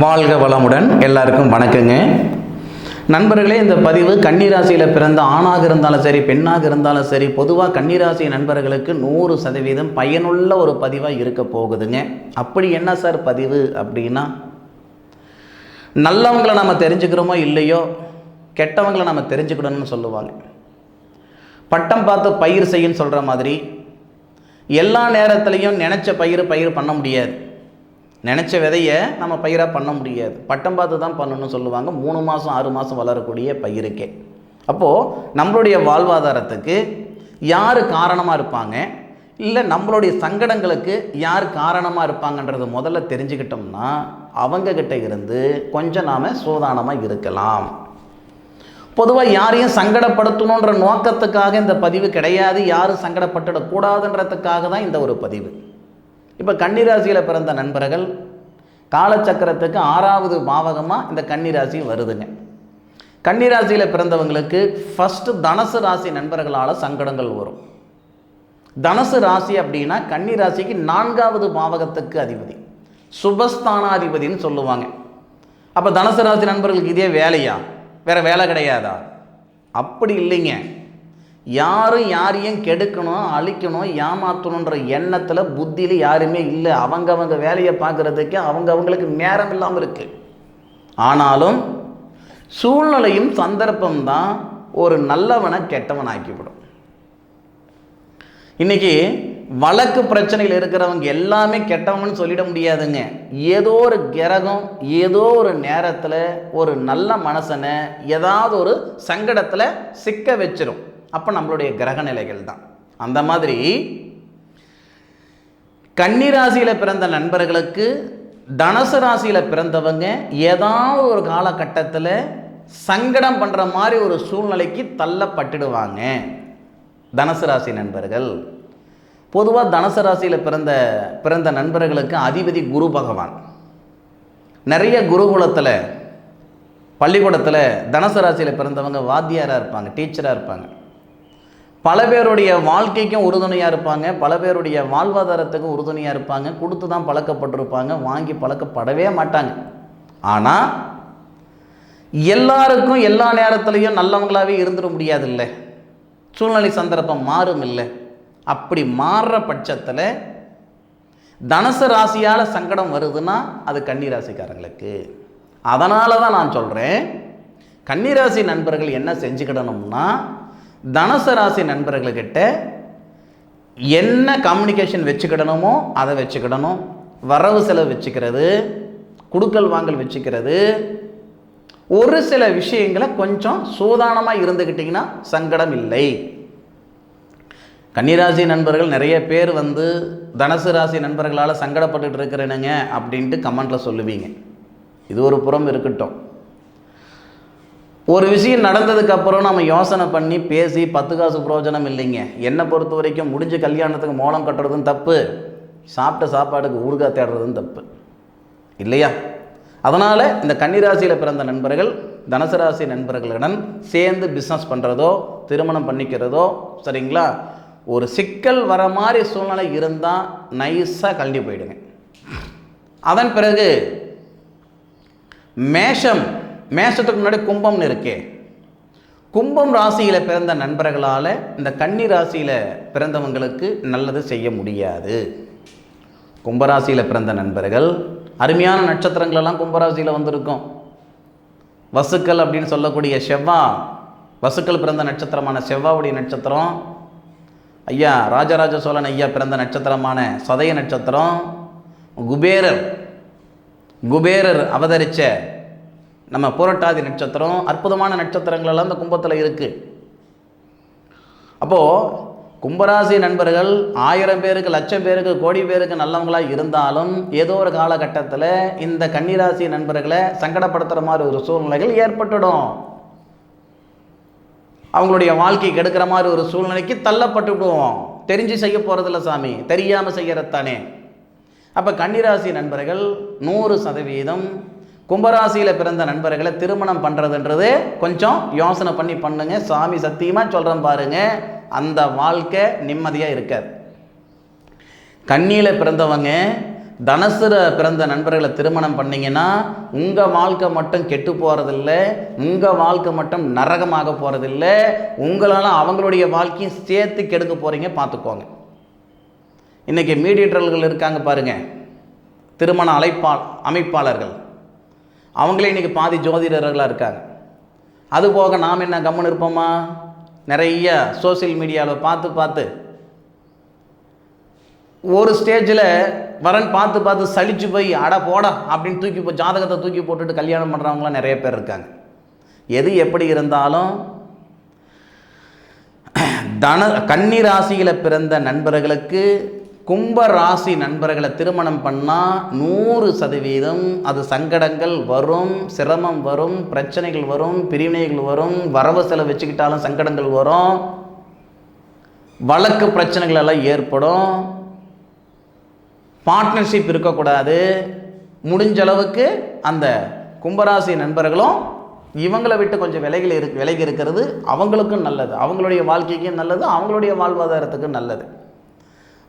வாழ்க வளமுடன். எல்லாருக்கும் வணக்கங்க நண்பர்களே. இந்த பதிவு கன்னிராசியில் பிறந்த ஆணாக இருந்தாலும் சரி பெண்ணாக இருந்தாலும் சரி, பொதுவாக கன்னிராசி நண்பர்களுக்கு 100% பயனுள்ள ஒரு பதிவாக இருக்க போகுதுங்க. அப்படி என்ன சார் பதிவு அப்படின்னா, நல்லவங்களை நம்ம தெரிஞ்சுக்கிறோமோ இல்லையோ, கெட்டவங்களை நம்ம தெரிஞ்சுக்கணும்னு சொல்லுவாங்க. பட்டம் பார்த்து பயிர் செய்யுன்னு சொல்கிற மாதிரி எல்லா நேரத்துலையும் நினச்ச பயிர் பண்ண முடியாது. நினச்ச விதையை நம்ம பயிராக பண்ண முடியாது. பட்டம் பார்த்து தான் பண்ணணும்னு சொல்லுவாங்க. 3 மாதம் 6 மாதம் வளரக்கூடிய பயிருக்கே. அப்போது நம்மளுடைய வாழ்வாதாரத்துக்கு யார் காரணமாக இருப்பாங்க, இல்லை நம்மளுடைய சங்கடங்களுக்கு யார் காரணமாக இருப்பாங்கன்றது முதல்ல தெரிஞ்சுக்கிட்டோம்னா அவங்கக்கிட்ட இருந்து கொஞ்சம் நாம் சூதானமாக இருக்கலாம். பொதுவாக யாரையும் சங்கடப்படுத்தணுன்ற நோக்கத்துக்காக இந்த பதிவு கிடையாது. யாரும் சங்கடப்பட்டுடக்கூடாதுன்றதுக்காக தான் இந்த ஒரு பதிவு. இப்போ கன்னிராசியில் பிறந்த நண்பர்கள் காலச்சக்கரத்துக்கு 6வது பாவகமாக இந்த கன்னிராசி வருதுங்க. கன்னிராசியில் பிறந்தவங்களுக்கு ஃபஸ்ட்டு தனுசு ராசி நண்பர்களால் சங்கடங்கள் வரும். தனுசு ராசி அப்படின்னா கன்னிராசிக்கு 4வது பாவகத்துக்கு அதிபதி, சுபஸ்தானாதிபதினு சொல்லுவாங்க. அப்போ தனுசு ராசி நண்பர்களுக்கு இதே வேலையா, வேறு வேலை கிடையாதா? அப்படி இல்லைங்க. யாரும் யாரையும் கெடுக்கணும், அழிக்கணும், ஏமாற்றணுன்ற எண்ணத்தில் புத்தியில் யாருமே இல்லை. அவங்க வேலையை பார்க்குறதுக்கு அவங்களுக்கு நேரம் இல்லாமல் இருக்குது. ஆனாலும் சூழ்நிலையும் சந்தர்ப்பம்தான் ஒரு நல்லவனை கெட்டவன் ஆக்கிவிடும். இன்றைக்கி வழக்கு பிரச்சனையில் இருக்கிறவங்க எல்லாமே கெட்டவங்கன்னு சொல்லிட முடியாதுங்க. ஏதோ ஒரு கிரகம் ஏதோ ஒரு நேரத்தில் ஒரு நல்ல மனுஷனை ஏதாவது ஒரு சங்கடத்தில் சிக்க வச்சிடும். அப்போ நம்மளுடைய கிரக நிலைகள் தான் அந்த மாதிரி. கன்னிராசியில் பிறந்த நண்பர்களுக்கு தனுசு ராசியில் பிறந்தவங்க ஏதாவது ஒரு காலகட்டத்தில் சங்கடம் பண்ணுற மாதிரி ஒரு சூழ்நிலைக்கு தள்ளப்பட்டுடுவாங்க. தனுசு ராசி நண்பர்கள் பொதுவாக தனுசு ராசியில் பிறந்த நண்பர்களுக்கு அதிபதி குரு பகவான். நிறைய குருகுலத்தில் பள்ளிக்கூடத்தில் தனுசு ராசியில் பிறந்தவங்க வாத்தியாராக இருப்பாங்க, டீச்சராக இருப்பாங்க. பல பேருடைய வாழ்க்கைக்கும் உறுதுணையாக இருப்பாங்க, பல பேருடைய வாழ்வாதாரத்துக்கும் உறுதுணையாக இருப்பாங்க. கொடுத்து தான் பழக்கப்பட்டிருப்பாங்க, வாங்கி பழக்கப்படவே மாட்டாங்க. ஆனால் எல்லாருக்கும் எல்லா நேரத்துலையும் நல்லவங்களாகவே இருந்துட முடியாது இல்லை, சூழ்நிலை சந்தர்ப்பம் மாறும் இல்லை. அப்படி மாறுற பட்சத்தில் தனுசு ராசியால் சங்கடம் வருதுன்னா அது கன்னிராசிக்காரங்களுக்கு. அதனால தான் நான் சொல்கிறேன், கன்னிராசி நண்பர்கள் என்ன செஞ்சுக்கிடணும்னா, தனுசு ராசி நண்பர்கள்கிட்ட என்ன கம்யூனிகேஷன் வச்சுக்கிடணுமோ அதை வச்சுக்கிடணும். வரவு செலவு வச்சுக்கிறது, குடுக்கல் வாங்கல் வச்சுக்கிறது, ஒரு சில விஷயங்களை கொஞ்சம் சூதானமாக இருந்துக்கிட்டிங்கன்னா சங்கடம் இல்லை. கன்னிராசி நண்பர்கள் நிறைய பேர் தனுசு ராசி நண்பர்களால் சங்கடப்பட்டுட்டு இருக்கிறேனுங்க அப்படின்ட்டு கமெண்டில் சொல்லுவீங்க. இது ஒரு புறம் இருக்கட்டும். ஒரு விஷயம் நடந்ததுக்கப்புறம் நம்ம யோசனை பண்ணி பேசி 10 காசு பிரயோஜனம் இல்லைங்க. என்னை பொறுத்த வரைக்கும் முடிஞ்ச கல்யாணத்துக்கு மோளம் கட்டுறதும் தப்பு, சாப்பிட்ட சாப்பாடுக்கு ஊறுகாய் தேடுறதும் தப்பு இல்லையா? அதனால் இந்த கன்னிராசியில் பிறந்த நண்பர்கள் தனுசு ராசி நண்பர்களுடன் சேர்ந்து பிஸ்னஸ் பண்ணுறதோ திருமணம் பண்ணிக்கிறதோ சரிங்களா, ஒரு சிக்கல் வர மாதிரி சூழ்நிலை இருந்தால் நைஸாக கழண்டி போயிடுங்க. அதன் பிறகு மேஷத்துக்கு முன்னாடி கும்பம்னு இருக்கே, கும்பம் ராசியில் பிறந்த நண்பர்களால் இந்த கன்னி ராசியில் பிறந்தவங்களுக்கு நல்லது செய்ய முடியாது. கும்பராசியில் பிறந்த நண்பர்கள் அருமையான நட்சத்திரங்களெல்லாம் கும்பராசியில் வந்திருக்கும். வசுக்கள் அப்படின்னு சொல்லக்கூடிய செவ்வாய், வசுக்கள் பிறந்த நட்சத்திரமான செவ்வாவுடைய நட்சத்திரம், ஐயா ராஜராஜ சோழன் ஐயா பிறந்த நட்சத்திரமான சதய நட்சத்திரம், குபேரர் அவதரித்த நம்ம புரட்டாதி நட்சத்திரம், அற்புதமான நட்சத்திரங்களெல்லாம் இந்த கும்பத்தில் இருக்குது. அப்போது கும்பராசி நண்பர்கள் 1000 பேருக்கு, லட்சம் பேருக்கு, கோடி பேருக்கு நல்லவங்களாக இருந்தாலும் ஏதோ ஒரு காலகட்டத்தில் இந்த கன்னிராசி நண்பர்களை சங்கடப்படுத்துகிற மாதிரி ஒரு சூழ்நிலைகள் ஏற்பட்டுடும். அவங்களுடைய வாழ்க்கை கெடுக்கிற மாதிரி ஒரு சூழ்நிலைக்கு தள்ளப்பட்டு விடுவோம். தெரிஞ்சு செய்ய போகிறதில்ல சாமி, தெரியாமல் செய்கிறதானே. அப்போ கன்னிராசி நண்பர்கள் 100% கும்பராசியில் பிறந்த நண்பர்களை திருமணம் பண்ணுறதுன்றது கொஞ்சம் யோசனை பண்ணி பண்ணுங்க. சாமி சத்தியமாக சொல்கிறேன் பாருங்க, அந்த வாழ்க்கை நிம்மதியாக இருக்காது. கன்னியில் பிறந்தவங்க தனுசுல பிறந்த நண்பர்களை திருமணம் பண்ணிங்கன்னா உங்கள் வாழ்க்கை மட்டும் கெட்டு போகிறதில்ல, உங்கள் வாழ்க்கை மட்டும் நரகமாக போகிறதில்ல, உங்களால் அவங்களுடைய வாழ்க்கையும் சேர்த்து கெடுக்க போகிறீங்க, பார்த்துக்கோங்க. இன்றைக்கி மீடியேட்டர்கள் இருக்காங்க பாருங்கள், திருமண அமைப்பாளர்கள், அவங்களே இன்றைக்கி பாதி ஜோதிடர்களாக இருக்காங்க. அதுபோக நாம் என்ன கம்முன்னு இருப்போமா? நிறைய சோசியல் மீடியாவில் பார்த்து ஒரு ஸ்டேஜில் வரன் பார்த்து சலிச்சு போய் அட போடா அப்படின்னு ஜாதகத்தை தூக்கி போட்டுட்டு கல்யாணம் பண்ணுறவங்களாம் நிறைய பேர் இருக்காங்க. எது எப்படி இருந்தாலும் கன்னி ராசியில் பிறந்த நண்பர்களுக்கு கும்ப ராசி நண்பர்களை திருமணம் பண்ணால் 100% அது சங்கடங்கள் வரும், சிரமம் வரும், பிரச்சனைகள் வரும், பிரிவினைகள் வரும், வரவு செலவு வச்சுக்கிட்டாலும் சங்கடங்கள் வரும், வழக்கு பிரச்சனைகள் எல்லாம் ஏற்படும். பார்ட்னர்ஷிப் இருக்கக்கூடாது. முடிஞ்ச அளவுக்கு அந்த கும்பராசி நண்பர்களும் இவங்களை விட்டு கொஞ்சம் விலகி இருக்கிறது அவங்களுக்கும் நல்லது, அவங்களுடைய வாழ்க்கைக்கும் நல்லது, அவங்களுடைய வாழ்வாதாரத்துக்கும் நல்லது.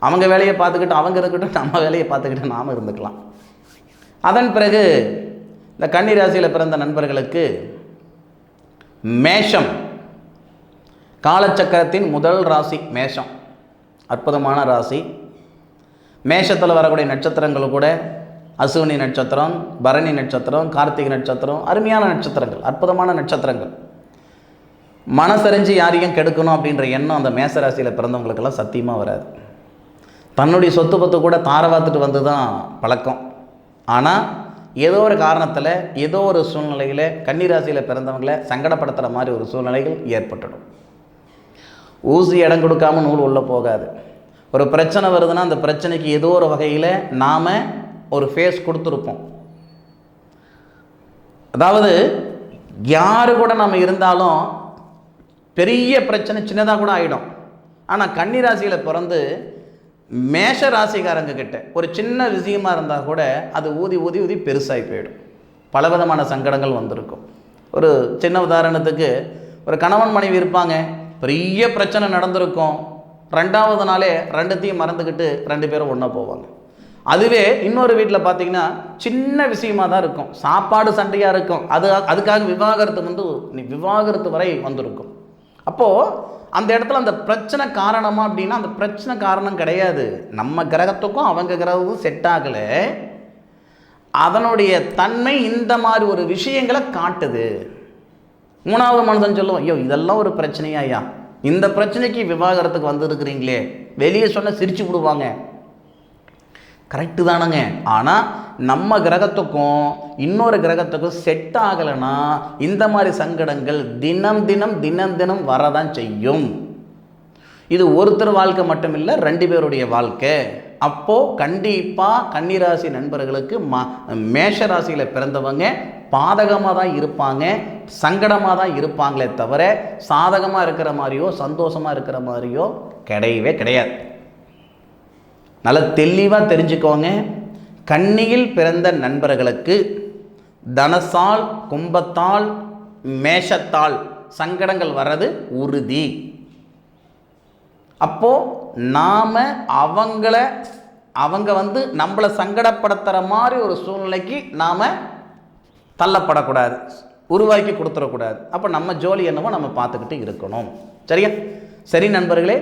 அவங்க வேலையை பார்த்துக்கிட்டு அவங்க இருக்கட்டும், நம்ம வேலையை பார்த்துக்கிட்டு நாம் இருந்துக்கலாம். அதன் பிறகு இந்த கன்னி ராசியில் பிறந்த நண்பர்களுக்கு மேஷம், காலச்சக்கரத்தின் முதல் ராசி மேஷம், அற்புதமான ராசி. மேஷத்தில் வரக்கூடிய நட்சத்திரங்கள் கூட அசுவினி நட்சத்திரம், பரணி நட்சத்திரம், கார்த்திகை நட்சத்திரம், அருமையான நட்சத்திரங்கள், அற்புதமான நட்சத்திரங்கள். மனசறிஞ்சு யாரையும் கெடுக்கணும் அப்படின்ற எண்ணம் அந்த மேசராசியில் பிறந்தவங்களுக்கெல்லாம் சத்தியமாக வராது. தன்னுடைய சொத்து பத்து கூட தாரவாத்துட்டு வந்து தான் பழக்கம். ஆனால் ஏதோ ஒரு காரணத்தில் ஏதோ ஒரு சூழ்நிலையில் கன்னிராசியில் பிறந்தவங்களை சங்கடப்படுத்துகிற மாதிரி ஒரு சூழ்நிலைகள் ஏற்பட்டுடும். ஊசி இடம் கொடுக்காமல் நூல் உள்ளே போகாது. ஒரு பிரச்சனை வருதுன்னா அந்த பிரச்சனைக்கு ஏதோ ஒரு வகையில் நாம் ஒரு ஃபேஸ் கொடுத்துருப்போம். அதாவது யாரு கூட நம்ம இருந்தாலும் பெரிய பிரச்சனை சின்னதாக கூட ஆகிடும். ஆனால் கன்னிராசியில் பிறந்து மேஷ ராசிக்காரங்க கிட்ட ஒரு சின்ன விஷயமா இருந்தால் கூட அது ஊதி ஊதி ஊதி பெருசாகி போயிடும். பலவிதமான சங்கடங்கள் வந்திருக்கும். ஒரு சின்ன உதாரணத்துக்கு, ஒரு கணவன் மனைவி இருப்பாங்க, பெரிய பிரச்சனை நடந்திருக்கும், 2வது நாளே 2த்தையும் மறந்துக்கிட்டு 2 பேரும் ஒன்றா போவாங்க. அதுவே இன்னொரு வீட்டில் பார்த்தீங்கன்னா சின்ன விஷயமாக தான் இருக்கும், சாப்பாடு சண்டையாக இருக்கும், அதுக்காக விவாகரத்து வரை வந்திருக்கும். அப்போது அந்த இடத்துல அந்த பிரச்சனை காரணமா அப்படின்னா அந்த பிரச்சனை காரணம் கிடையாது, நம்ம கிரகத்துக்கும் அவங்க கிரகத்துக்கும் செட் ஆகலை, அதனுடைய தன்மை இந்த மாதிரி ஒரு விஷயங்களை காட்டுது. 3வது மனுஷன் சொல்லுவோம், ஐயோ இதெல்லாம் ஒரு பிரச்சனையா ஐயா, இந்த பிரச்சனைக்கு விவாகரத்துக்கு வந்துருக்கிறீங்களே, வெளியே சொன்ன சிரிச்சு விடுவாங்க. கரெக்டு தானங்க. ஆனால் நம்ம கிரகத்துக்கும் இன்னொரு கிரகத்துக்கும் செட் ஆகலைன்னா இந்த மாதிரி சங்கடங்கள் தினம் தினம் வரதான் செய்யும். இது ஒருத்தர் வாழ்க்கை மட்டும் இல்லை, 2 பேருடைய வாழ்க்கை. அப்போது கண்டிப்பாக கன்னிராசி நண்பர்களுக்கு மேஷ ராசியில் பிறந்தவங்க பாதகமாக தான் இருப்பாங்க, சங்கடமாக தான் இருப்பாங்களே தவிர சாதகமாக இருக்கிற மாதிரியோ சந்தோஷமாக இருக்கிற மாதிரியோ கிடையவே கிடையாது. நல்லா தெளிவாக தெரிஞ்சுக்கோங்க. கன்னியில் பிறந்த நண்பர்களுக்கு தனசால், கும்பத்தால், மேஷத்தால் சங்கடங்கள் வர்றது உறுதி. அப்போது நாம் அவங்க நம்மளை சங்கடப்படுத்துகிற மாதிரி ஒரு சூழ்நிலைக்கு நாம் தள்ளப்படக்கூடாது, உருவாக்கி கொடுத்துடக்கூடாது. அப்போ நம்ம ஜோலி என்னவோ நம்ம பார்த்துக்கிட்டு இருக்கணும். சரியா? சரி நண்பர்களே,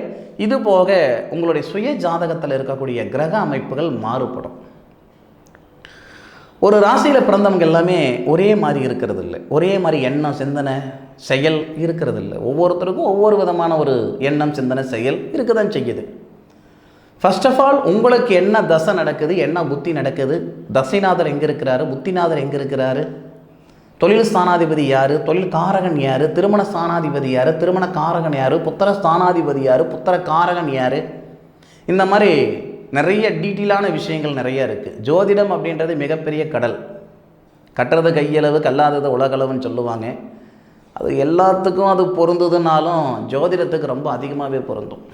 இது போக உங்களுடைய சுய ஜாதகத்தில் இருக்கக்கூடிய கிரக அமைப்புகள் மாறுபடும். ஒரு ராசியில் பிறந்தவங்க எல்லாமே ஒரே மாதிரி இருக்கிறது இல்லை, ஒரே மாதிரி எண்ணம், சிந்தனை, செயல் இருக்கிறது இல்லை. ஒவ்வொருத்தருக்கும் ஒவ்வொரு விதமான ஒரு எண்ணம், சிந்தனை, செயல் இருக்க தான் செய்யுது. ஃபர்ஸ்ட் ஆஃப் ஆல் உங்களுக்கு என்ன தசை நடக்குது, என்ன புத்தி நடக்குது, தசைநாதர் எங்கே இருக்கிறாரு, புத்திநாதர் எங்கே இருக்கிறாரு, தொழில் ஸ்தானாதிபதி யார், தொழில் காரகன் யார், திருமண ஸ்தானாதிபதி யார், திருமண காரகன் யார், புத்திர ஸ்தானாதிபதி யார், புத்திர காரகன் யார், இந்த மாதிரி நிறைய டீட்டெயிலான விஷயங்கள் நிறைய இருக்குது. ஜோதிடம் அப்படின்றது மிகப்பெரிய கடல். கட்டுறது கையளவு, கல்லாதது உலகளவுன்னு சொல்லுவாங்க. அது எல்லாத்துக்கும் அது பொருந்துதுனாலும் ஜோதிடத்துக்கு ரொம்ப அதிகமாகவே பொருந்தும்.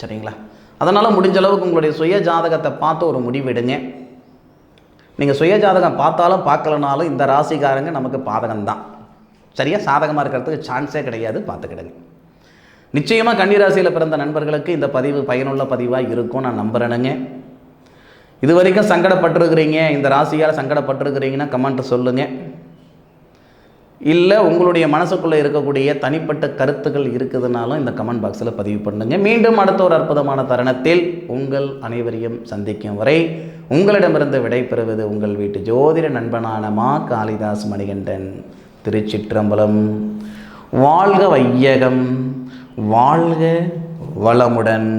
சரிங்களா? அதனால் முடிஞ்ச அளவுக்கு உங்களுடைய சுய ஜாதகத்தை பார்த்து ஒரு முடிவெடுங்க. நீங்கள் சுய ஜாதகம் பார்த்தாலும் பார்க்கலனாலும் இந்த ராசிக்காரங்க நமக்கு பாதகம்தான். சரியா? சாதகமாக இருக்கிறதுக்கு சான்ஸே கிடையாது, பார்த்துக்கிடுங்க. நிச்சயமாக கன்னிராசியில் பிறந்த நண்பர்களுக்கு இந்த பதிவு பயனுள்ள பதிவாக இருக்கும் நான் நம்புகிறேனுங்க. இது வரைக்கும் சங்கடப்பட்டிருக்கிறீங்க, இந்த ராசியால் சங்கடப்பட்டிருக்கிறீங்கன்னா கமெண்ட் சொல்லுங்கள். இல்லை உங்களுடைய மனசுக்குள்ளே இருக்கக்கூடிய தனிப்பட்ட கருத்துக்கள் இருக்குதுனாலும் இந்த கமெண்ட் பாக்ஸில் பதிவு பண்ணுங்கள். மீண்டும் அடுத்த ஒரு அற்புதமான தருணத்தில் உங்கள் அனைவரையும் சந்திக்கும் வரை உங்களிடமிருந்து விடைபெறுவது உங்கள் வீட்டு ஜோதிட நண்பனான மா காளிதாஸ் மணிகண்டன். திருச்சிற்றம்பலம். வாழ்க வையகம், வாழ்க வளமுடன்.